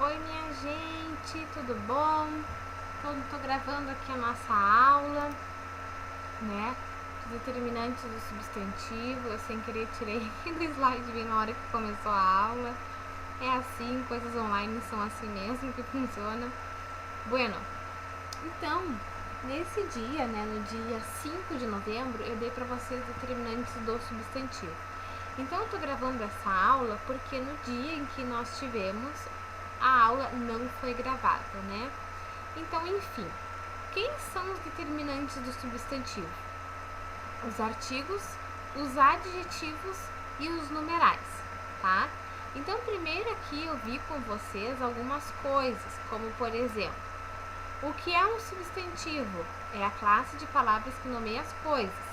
Oi, minha gente, tudo bom? Tô gravando aqui a nossa aula, né? Determinantes do substantivo. Eu sem querer tirei do slide bem na hora que começou a aula. É assim, coisas online são assim mesmo que funciona. Bueno, então, nesse dia, né, no dia 5 de novembro, eu dei pra vocês determinantes do substantivo. Então, eu tô gravando essa aula porque no dia em que nós tivemos, a aula não foi gravada, né? Então, enfim, quem são os determinantes do substantivo? Os artigos, os adjetivos e os numerais, tá? Então, primeiro aqui eu vi com vocês algumas coisas, como por exemplo, o que é um substantivo? É a classe de palavras que nomeia as coisas.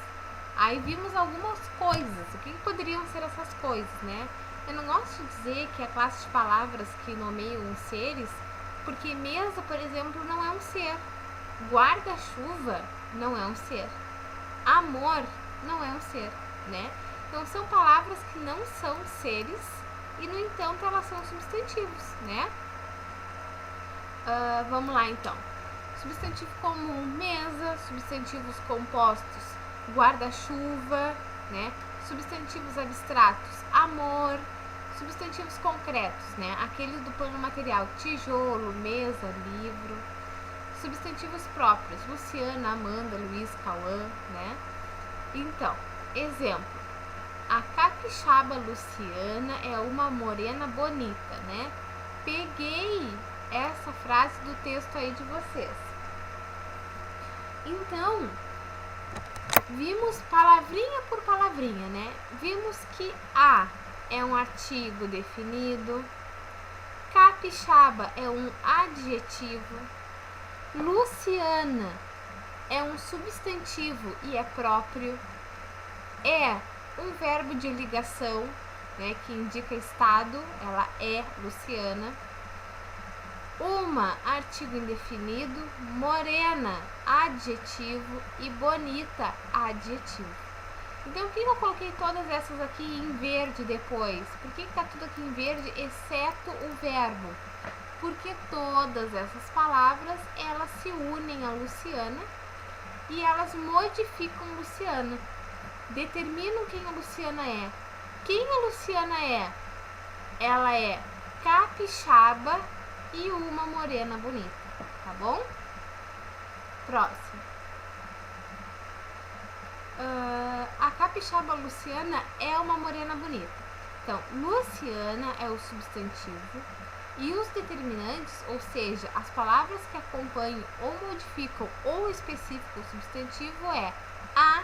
Aí vimos algumas coisas. O que poderiam ser essas coisas, né? Eu não gosto de dizer que é a classe de palavras que nomeiam os seres, porque mesa, por exemplo, não é um ser. Guarda-chuva não é um ser. Amor não é um ser, né? Então são palavras que não são seres e, no entanto, elas são substantivos, né? Vamos lá, então. Substantivo comum, mesa. Substantivos compostos, guarda-chuva, né? Substantivos abstratos, amor. Substantivos concretos, né? Aqueles do plano material, tijolo, mesa, livro. Substantivos próprios, Luciana, Amanda, Luiz, Cauã, né? Então, exemplo. A capixaba Luciana é uma morena bonita, né? Peguei essa frase do texto aí de vocês. Então, vimos palavrinha por palavrinha, né? Vimos que a é um artigo definido, capixaba é um adjetivo, Luciana é um substantivo e é próprio, é um verbo de ligação, né, que indica estado, ela é Luciana. Uma, artigo indefinido, morena, adjetivo e bonita, adjetivo. Então, por que eu coloquei todas essas aqui em verde depois? Por que tá tudo aqui em verde, exceto o verbo? Porque todas essas palavras, elas se unem a Luciana e elas modificam Luciana. Determinam quem a Luciana é. Quem a Luciana é? Ela é capixaba e uma morena bonita, tá bom? Próximo. A capixaba Luciana é uma morena bonita. Então, Luciana é o substantivo e os determinantes, ou seja, as palavras que acompanham ou modificam ou especificam o substantivo é a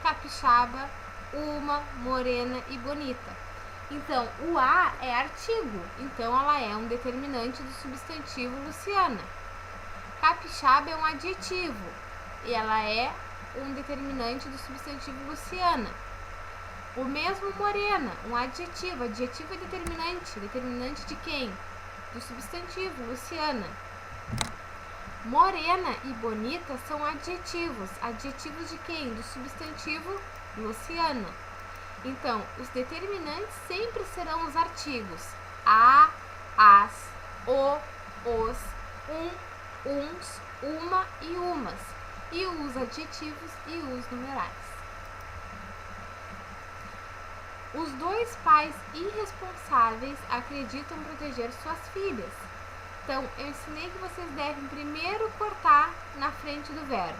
capixaba, uma, morena e bonita. Então, o a é artigo, então ela é um determinante do substantivo Luciana. Capixaba é um adjetivo e ela é um determinante do substantivo Luciana. O mesmo morena, um adjetivo. Adjetivo é determinante. Determinante de quem? Do substantivo Luciana. Morena e bonita são adjetivos. Adjetivos de quem? Do substantivo Luciana. Então, os determinantes sempre serão os artigos a, as, o, os, uns, uma e umas. E os adjetivos e os numerais. Os dois pais irresponsáveis acreditam proteger suas filhas. Então, eu ensinei que vocês devem primeiro cortar na frente do verbo,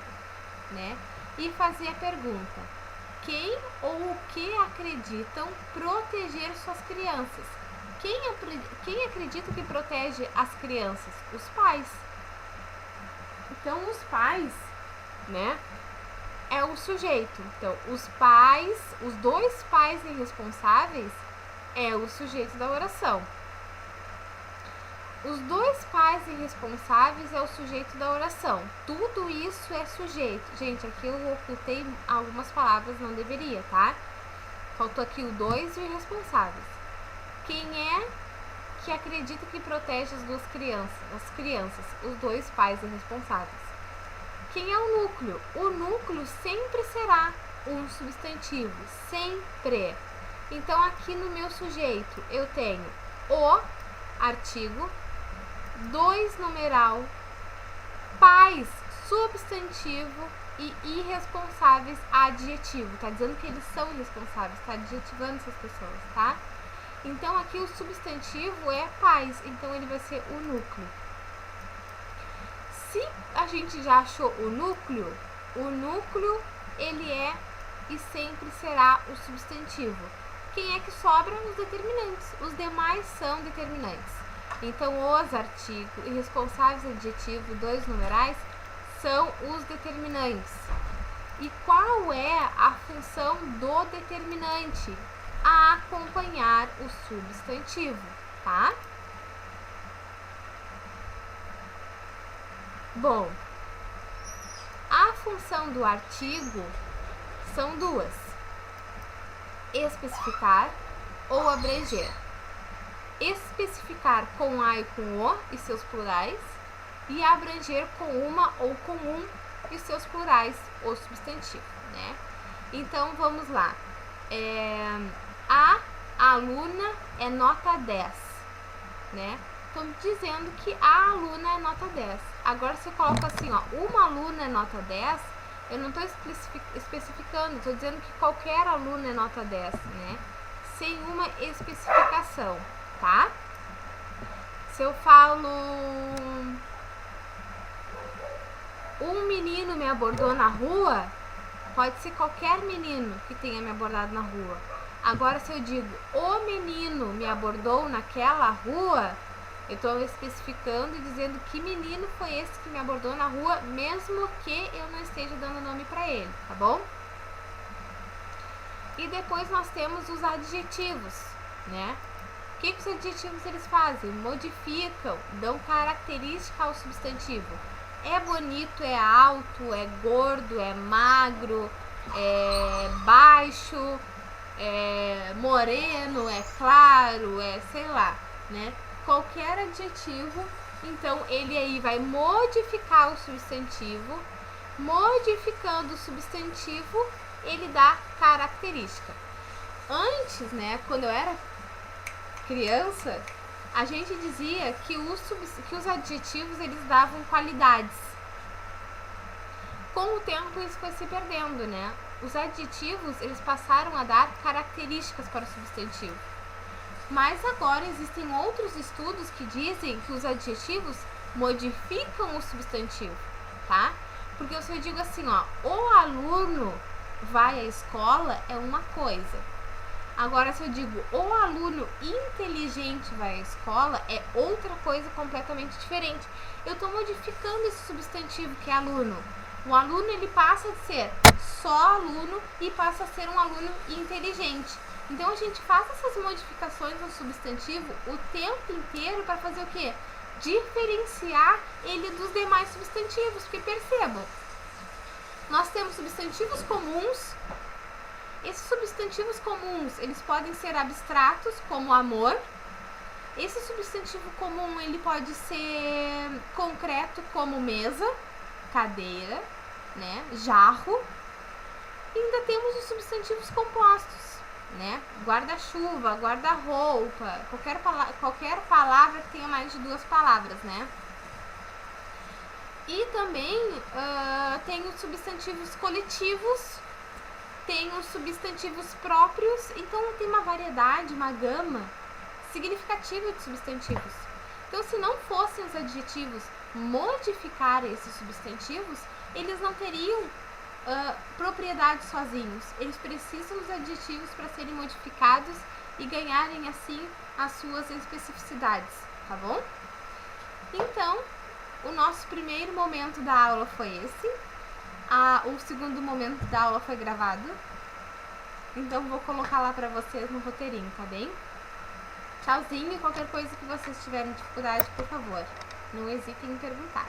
né? E fazer a pergunta: quem ou o que acreditam proteger suas crianças? Quem acredita que protege as crianças? Os pais. Então, os pais, né, é o sujeito. Então, os pais, os dois pais irresponsáveis é o sujeito da oração. Os dois pais irresponsáveis é o sujeito da oração. Tudo isso é sujeito. Gente, aqui eu ocultei algumas palavras, não deveria, tá? Faltou aqui o dois e o irresponsáveis. Quem é que acredita que protege as duas crianças? As crianças, os dois pais irresponsáveis. Quem é o núcleo? O núcleo sempre será um substantivo, sempre. Então, aqui no meu sujeito, eu tenho o artigo, 2 numeral, pais substantivo e irresponsáveis adjetivo. Tá dizendo que eles são irresponsáveis, tá adjetivando essas pessoas, tá? Então aqui o substantivo é pais, então ele vai ser o núcleo. Se a gente já achou o núcleo ele é e sempre será o substantivo. Quem é que sobra? Os determinantes. Os demais são determinantes. Então os artigos irresponsáveis adjetivo, 2 numerais, são os determinantes. E qual é a função do determinante? A acompanhar o substantivo, tá? Bom, a função do artigo são duas: especificar ou abranger. Especificar com a e com o e seus plurais, e abranger com uma ou com um e seus plurais, o substantivo, né? Então vamos lá. A aluna é nota 10, né? Estou dizendo que a aluna é nota 10. Agora se eu coloco assim, ó, uma aluna é nota 10, eu não estou especificando, estou dizendo que qualquer aluna é nota 10, né? Sem uma especificação, tá? Se eu falo um menino me abordou na rua, pode ser qualquer menino que tenha me abordado na rua. Agora se eu digo o menino me abordou naquela rua, eu estou especificando e dizendo que menino foi esse que me abordou na rua, mesmo que eu não esteja dando nome para ele, tá bom? E depois nós temos os adjetivos, né? O que os adjetivos eles fazem? Modificam, dão característica ao substantivo. É bonito, é alto, é gordo, é magro, é baixo, é moreno, é claro, é sei lá, né? Qualquer adjetivo, então ele aí vai modificar o substantivo. Modificando o substantivo, ele dá característica. Antes, né, quando eu era criança, a gente dizia que os adjetivos eles davam qualidades. Com o tempo isso foi se perdendo, né? Os adjetivos eles passaram a dar características para o substantivo. Mas agora existem outros estudos que dizem que os adjetivos modificam o substantivo, tá? Porque se eu digo assim, ó, o aluno vai à escola é uma coisa. Agora, se eu digo o aluno inteligente vai à escola, é outra coisa completamente diferente. Eu estou modificando esse substantivo que é aluno. O aluno ele passa de ser só aluno e passa a ser um aluno inteligente. Então a gente faz essas modificações no substantivo o tempo inteiro para fazer o quê? Diferenciar ele dos demais substantivos. Porque percebam, nós temos substantivos comuns. Esses substantivos comuns, eles podem ser abstratos, como amor. Esse substantivo comum, ele pode ser concreto, como mesa, cadeira, né, jarro. E ainda temos os substantivos compostos, né, guarda-chuva, guarda-roupa, qualquer palavra que tenha mais de 2 palavras, né. E também tem os substantivos coletivos, tem os substantivos próprios, então tem uma variedade, uma gama significativa de substantivos. Então, se não fossem os adjetivos modificar esses substantivos, eles não teriam propriedades sozinhos. Eles precisam dos adjetivos para serem modificados e ganharem assim as suas especificidades, tá bom? Então, o nosso primeiro momento da aula foi esse. O segundo momento da aula foi gravado. Então vou colocar lá pra vocês no roteirinho, tá bem? Tchauzinho, e qualquer coisa que vocês tiverem dificuldade, por favor, não hesitem em perguntar.